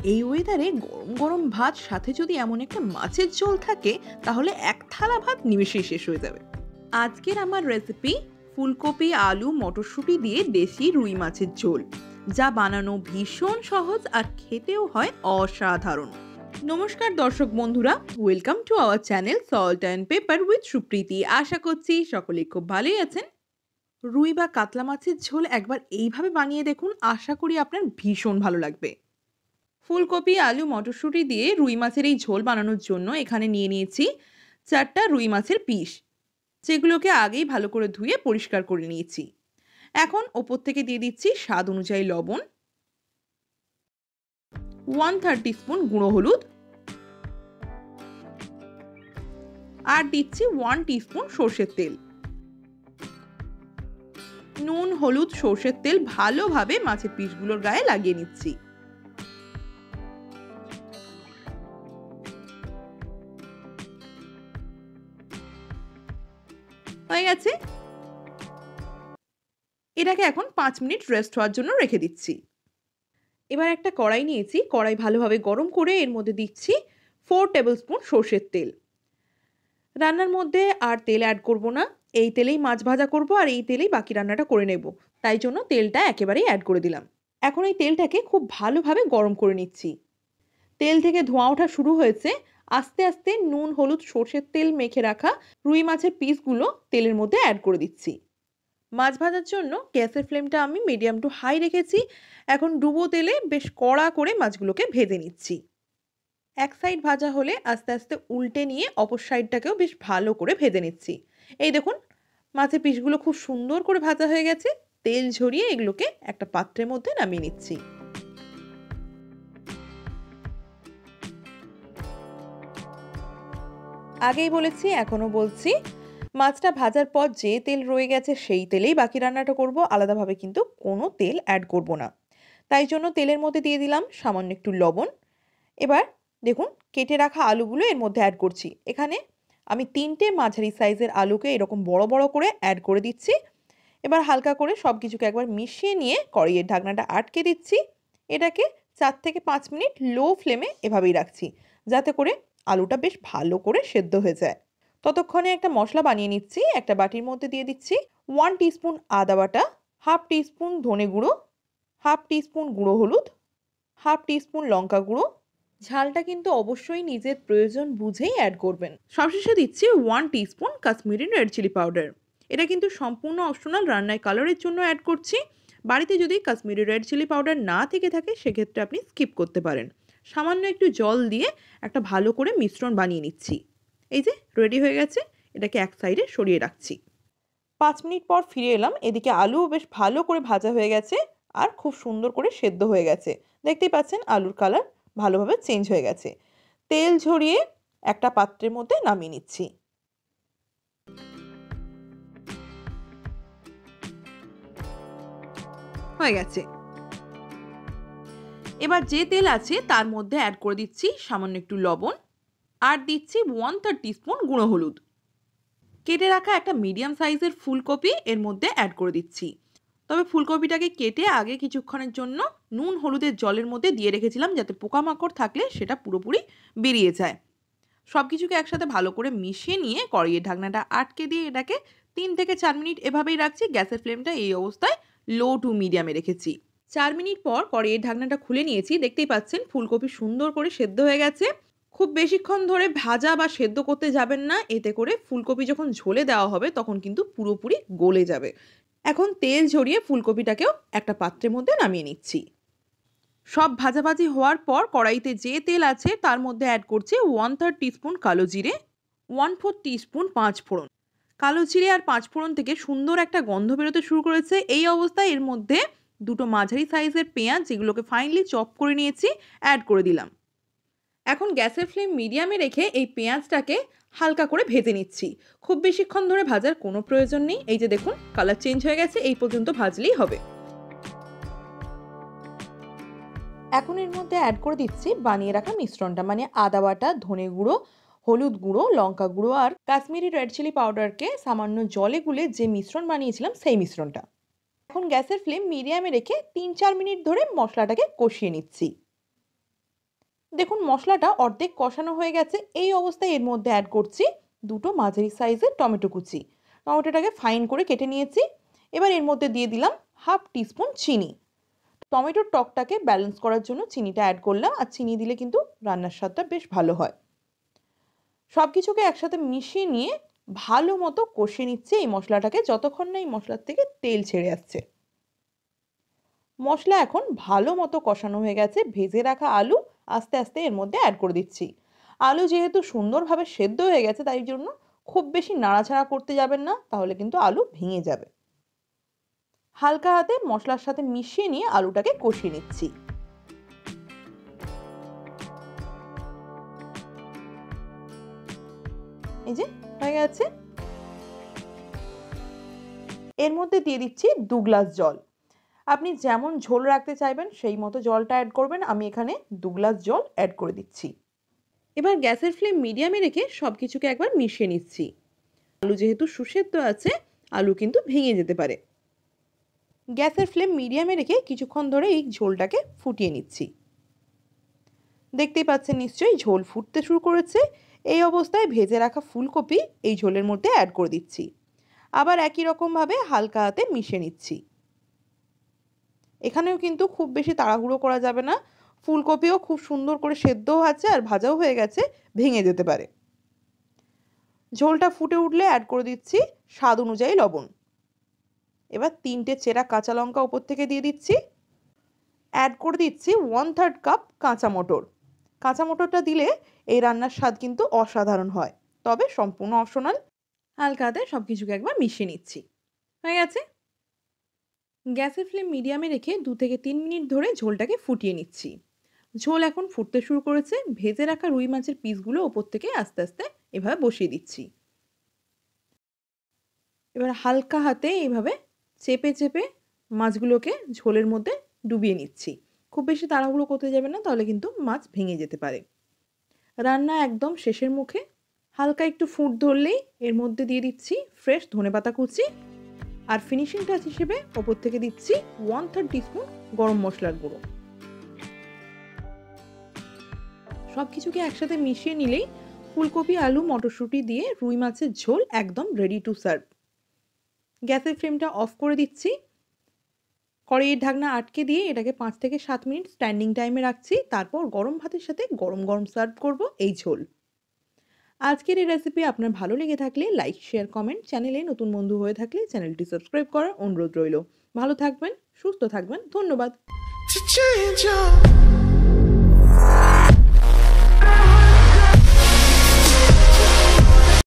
এই ওয়েদারে গরম গরম ভাত সাথে যদি এমন একটা মাছের ঝোল থাকে তাহলে এক থালা ভাত নিমেষেই শেষ হয়ে যাবে। আজকের আমার রেসিপি ফুলকপি আলু মটরশুঁটি দিয়ে দেশি রুই মাছের ঝোল, যা বানানো ভীষণ সহজ আর খেতেও হয় অসাধারণ। নমস্কার দর্শক বন্ধুরা, welcome to our channel salt and pepper with Supriti. আশা করছি সকলে খুব ভালোই আছেন। রুই বা কাতলা মাছের ঝোল একবার এইভাবে বানিয়ে দেখুন, আশা করি আপনার ভীষণ ভালো লাগবে। ফুলকপি আলু মটরশুঁটি দিয়ে রুই মাছের এই ঝোল বানানোর জন্য এখানে নিয়ে নিয়েছি 4টা রুই মাছের পিস, যেগুলোকে আগেই ভালো করে ধুয়ে পরিষ্কার করে নিয়েছি। এখন ওপর থেকে দিয়ে দিচ্ছি স্বাদ অনুযায়ী লবণ, 1/3 টিস্পুন গুঁড়ো হলুদ, আর দিচ্ছি 1 টিস্পুন সর্ষের তেল। নুন হলুদ সর্ষের তেল ভালোভাবে মাছের পিসগুলোর গায়ে লাগিয়ে নিচ্ছি। হয়ে গেছে, এটাকে এখন 5 মিনিট রেস্ট হওয়ার জন্য রেখে দিচ্ছি। এবার একটা কড়াই নিয়েছি, কড়াই ভালোভাবে গরম করে এর মধ্যে দিচ্ছি 4 টেবিল স্পুন সর্ষের তেল। রান্নার মধ্যে আর তেল অ্যাড করব না, এই তেলেই মাছ ভাজা করব আর এই তেলেই বাকি রান্নাটা করে নেব, তাই জন্য তেলটা একেবারেই অ্যাড করে দিলাম। এখন এই তেলটাকে খুব ভালোভাবে গরম করে নিচ্ছি। তেল থেকে ধোঁয়া ওঠা শুরু হয়েছে। আস্তে আস্তে নুন হলুদ সর্ষের তেল মেখে রাখা রুই মাছের পিসগুলো তেলের মধ্যে অ্যাড করে দিচ্ছি। মাছ ভাজার জন্য গ্যাসের ফ্লেমটা আমি মিডিয়াম টু হাই রেখেছি। এখন ডুবো তেলে বেশ কড়া করে মাছগুলোকে ভেজে নিচ্ছি। এক সাইড ভাজা হলে আস্তে আস্তে উল্টে নিয়ে অপর সাইডটাকেও বেশ ভালো করে ভেজে নিচ্ছি। এই দেখুন, মাছের পিসগুলো খুব সুন্দর করে ভাজা হয়ে গেছে। তেল ঝরিয়ে এগুলোকে একটা পাত্রের মধ্যে নামিয়ে নিচ্ছি। আগেই বলেছি, এখনো বলছি, মাছটা ভাজার পর যে তেল রয়ে গেছে সেই তেলেই বাকি রান্নাটা করব, আলাদাভাবে কিন্তু কোনো তেল অ্যাড করব না। তাই জন্য তেলের মধ্যে দিয়ে দিলাম সামান্য একটু লবণ। এবার দেখুন, কেটে রাখা আলুগুলো এর মধ্যে অ্যাড করছি। এখানে আমি 3টে মাঝারি সাইজের আলুকে এরকম বড় বড় করে অ্যাড করে দিচ্ছি। এবার হালকা করে সব কিছুকে একবার মিশিয়ে নিয়ে কড়াইয়ের ঢাকনাটা আটকে দিচ্ছি। এটাকে 4 থেকে 5 মিনিট লো ফ্লেমে এভাবেই রাখছি, যাতে করে আলুটা বেশ ভালো করে সেদ্ধ হয়ে যায়। ততক্ষণে একটা মশলা বানিয়ে নিচ্ছি। একটা বাটির মধ্যে দিয়ে দিচ্ছি 1 টিস্পুন আদা বাটা, 1/2 টিস্পুন ধনে গুঁড়ো, 1/2 টিস্পুন গুঁড়ো হলুদ, 1/2 টিস্পুন লঙ্কা গুঁড়ো। ঝালটা কিন্তু অবশ্যই নিজের প্রয়োজন বুঝেই অ্যাড করবেন। সবশেষে দিচ্ছি 1 teaspoon Kashmiri red chilli powder. এটা কিন্তু সম্পূর্ণ অপশনাল, রান্নায় কালারের জন্য অ্যাড করছি। বাড়িতে যদি কাশ্মীরি রেড চিলি পাউডার না থেকে থাকে সেক্ষেত্রে আপনি স্কিপ করতে পারেন। সামান্য একটু জল দিয়ে একটা ভালো করে মিশ্রণ বানিয়ে নিচ্ছি। এই যে রেডি হয়ে গেছে, এটাকে এক সাইডে সরিয়ে রাখছি। 5 মিনিট পর ফিরে এলাম। এদিকে আলুও বেশ ভালো করে ভাজা হয়ে গেছে আর খুব সুন্দর করে সেদ্ধ হয়ে গেছে। দেখতেই পাচ্ছেন আলুর কালার ভালোভাবে চেঞ্জ হয়ে গেছে। তেল ঝরিয়ে একটা পাত্রের মধ্যে নামিয়ে নিচ্ছি। হয়ে গেছে। এবার যে তেল আছে তার মধ্যে অ্যাড করে দিচ্ছি সামান্য একটু লবণ, আর দিচ্ছি 1/3 টিস্পুন গুঁড়ো হলুদ। কেটে রাখা একটা মিডিয়াম সাইজের ফুলকপি এর মধ্যে অ্যাড করে দিচ্ছি। তবে ফুলকপিটাকে কেটে আগে কিছুক্ষণের জন্য নুন হলুদের জলের মধ্যে দিয়ে রেখেছিলাম, যাতে পোকামাকড় থাকলে সেটা পুরোপুরি বেরিয়ে যায়। সব কিছুকে একসাথে ভালো করে মিশিয়ে নিয়ে কড়াইয়ের ঢাকনাটা আটকে দিয়ে এটাকে 3 থেকে 4 মিনিট এভাবেই রাখছি। গ্যাসের ফ্লেমটা এই অবস্থায় লো টু মিডিয়ামে রেখেছি। 4 মিনিট পর কড়াইয়ের ঢাকনাটা খুলে নিয়েছি। দেখতেই পাচ্ছেন ফুলকপি সুন্দর করে সেদ্ধ হয়ে গেছে। খুব বেশিক্ষণ ধরে ভাজা বা সেদ্ধ করতে যাবেন না, এতে করে ফুলকপি যখন ঝোলে দেওয়া হবে তখন কিন্তু পুরোপুরি গলে যাবে। এখন তেল ঝরিয়ে ফুলকপিটাকেও একটা পাত্রের মধ্যে নামিয়ে নিচ্ছি। সব ভাজাভাজি হওয়ার পর কড়াইতে যে তেল আছে তার মধ্যে অ্যাড করছি 1/3 টিস্পুন কালো জিরে, 1/4 টিস্পুন পাঁচফোড়ন। কালো জিরে আর পাঁচফোড়ন থেকে সুন্দর একটা গন্ধ বেরোতে শুরু করেছে। এই অবস্থায় এর মধ্যে 2টো মাঝারি সাইজের পেঁয়াজ, যেগুলোকে ফাইনলি চপ করে নিয়েছি, অ্যাড করে দিলাম। এখন গ্যাসের ফ্লেম মিডিয়ামে রেখে এই পেঁয়াজটাকে হালকা করে ভেজে নিচ্ছি। খুব বেশিক্ষণ ধরে ভাজার কোনো প্রয়োজন নেই। এই যে দেখুন কালার চেঞ্জ হয়ে গেছে, এই পর্যন্ত ভাজলেই হবে। এখন এর মধ্যে অ্যাড করে দিচ্ছি বানিয়ে রাখা মিশ্রণটা, মানে আদা বাটা, ধনে গুঁড়ো, হলুদ গুঁড়ো, লঙ্কা গুঁড়ো আর কাশ্মীরি রেড চিলি পাউডারকে সামান্য জলে গুলে যে মিশ্রণ বানিয়েছিলাম সেই মিশ্রণটা। এখন গ্যাসের ফ্লেম মিডিয়ামে রেখে 3-4 মিনিট ধরে মশলাটাকে কষিয়ে নিচ্ছি। দেখুন মশলাটা অর্ধেক কষানো হয়ে গেছে। এই অবস্থায় এর মধ্যে অ্যাড করছি দুটো মাঝারি সাইজের টমেটো কুচি। টমেটোটাকে ফাইন করে কেটে নিয়েছি। এবার এর মধ্যে দিয়ে দিলাম হাফ টিস্পুন চিনি। টমেটোর টকটাকে ব্যালেন্স করার জন্য চিনিটা অ্যাড করলাম, আর চিনি দিলে কিন্তু রান্নার স্বাদটা বেশ ভালো হয়। সব কিছুকে একসাথে মিশিয়ে নিয়ে ভালো মতো কষিয়ে নিচ্ছি এই মশলাটাকে, যতক্ষণ না এই মশলার থেকে তেল ছেড়ে আসছে। মশলা এখন ভালো মতো কষানো হয়ে গেছে। ভেজে রাখা আলু আস্তে আস্তে এর মধ্যে অ্যাড করে দিচ্ছি। আলু যেহেতু সুন্দরভাবে সেদ্ধ হয়ে গেছে, তাই জন্য খুব বেশি নাড়াচাড়া করতে যাবেন না, তাহলে কিন্তু আলু ভেঙে যাবে। হালকা হাতে মশলার সাথে মিশিয়ে নিয়ে আলুটাকে কষিয়ে নিচ্ছি। এই যে হয়ে গেছে। এর মধ্যে দিয়ে দিচ্ছি 2 গ্লাস জল। আপনি যেমন ঝোল রাখতে চাইবেন সেই মতো জলটা অ্যাড করবেন। আমি এখানে 2 গ্লাস জল অ্যাড করে দিচ্ছি। এবার গ্যাসের ফ্লেম মিডিয়ামে রেখে সব কিছুকে একবার মিশিয়ে নিচ্ছি। আলু যেহেতু সুসেদ্ধ আছে, আলু কিন্তু ভেঙে যেতে পারে। গ্যাসের ফ্লেম মিডিয়ামে রেখে কিছুক্ষণ ধরে এই ঝোলটাকে ফুটিয়ে নিচ্ছি। দেখতেই পাচ্ছেন নিশ্চয়ই ঝোল ফুটতে শুরু করেছে। এই অবস্থায় ভেজে রাখা ফুলকপি এই ঝোলের মধ্যে অ্যাড করে দিচ্ছি। আবার একই রকমভাবে হালকা হাতে মিশিয়ে নিচ্ছি। এখানেও কিন্তু খুব বেশি তাড়াহুড়ো করা যাবে না। ফুলকপিও খুব সুন্দর করে সেদ্ধও আছে আর ভাজাও হয়ে গেছে, ভেঙে যেতে পারে। ঝোলটা ফুটে উঠলে অ্যাড করে দিচ্ছি স্বাদ অনুযায়ী লবণ। এবার 3টে চেরা কাঁচা লঙ্কা ওপর থেকে দিয়ে দিচ্ছি। অ্যাড করে দিচ্ছি 1/3 কাপ কাঁচা মটর। কাঁচা মটরটা দিলে এই রান্নার স্বাদ কিন্তু অসাধারণ হয়, তবে সম্পূর্ণ অপশনাল। হালকা হাতে সব কিছুকে একবার মিশিয়ে নিচ্ছি। হয়ে গেছে। গ্যাসের ফ্লেম মিডিয়ামে রেখে 2 থেকে 3 মিনিট ধরে ঝোলটাকে ফুটিয়ে নিচ্ছি। ঝোল এখন ফুটতে শুরু করেছে। ভেজে রাখা রুই মাছের পিসগুলো ওপর থেকে আস্তে আস্তে এভাবে বসিয়ে দিচ্ছি। এবার হালকা হাতে এইভাবে চেপে চেপে মাছগুলোকে ঝোলের মধ্যে ডুবিয়ে নিচ্ছি। খুব বেশি তাড়াহুড়ো করতে যাবে না, তাহলে কিন্তু মাছ ভেঙে যেতে পারে। রান্না একদম শেষের মুখে। হালকা একটু ফুট ধরলেই এর মধ্যে দিয়ে দিচ্ছি ফ্রেশ ধনেপাতা কুচি, আর ফিনিশিং টাচ হিসেবে ওপর থেকে দিচ্ছি 1/3 টিস্পুন গরম মশলার গুঁড়ো। সব কিছুকে একসাথে মিশিয়ে নিলেই ফুলকপি, আলু, মটরশুঁটি দিয়ে রুই মাছের ঝোল একদম রেডি টু সার্ভ। গ্যাসের ফ্লেমটা অফ করে দিচ্ছি। কড়াইয়ের ঢাকনা আটকে দিয়ে এটাকে 5 থেকে 7 মিনিট স্ট্যান্ডিং টাইমে রাখছি। তারপর গরম ভাতের সাথে গরম গরম সার্ভ করব এই ঝোল। আজকের এই রেসিপি আপনার ভালো লেগে থাকলে লাইক, শেয়ার, কমেন্ট। চ্যানেলে নতুন বন্ধু হয়ে থাকলে চ্যানেলটি সাবস্ক্রাইব করার অনুরোধ রইল। ভালো থাকবেন, সুস্থ থাকবেন। ধন্যবাদ।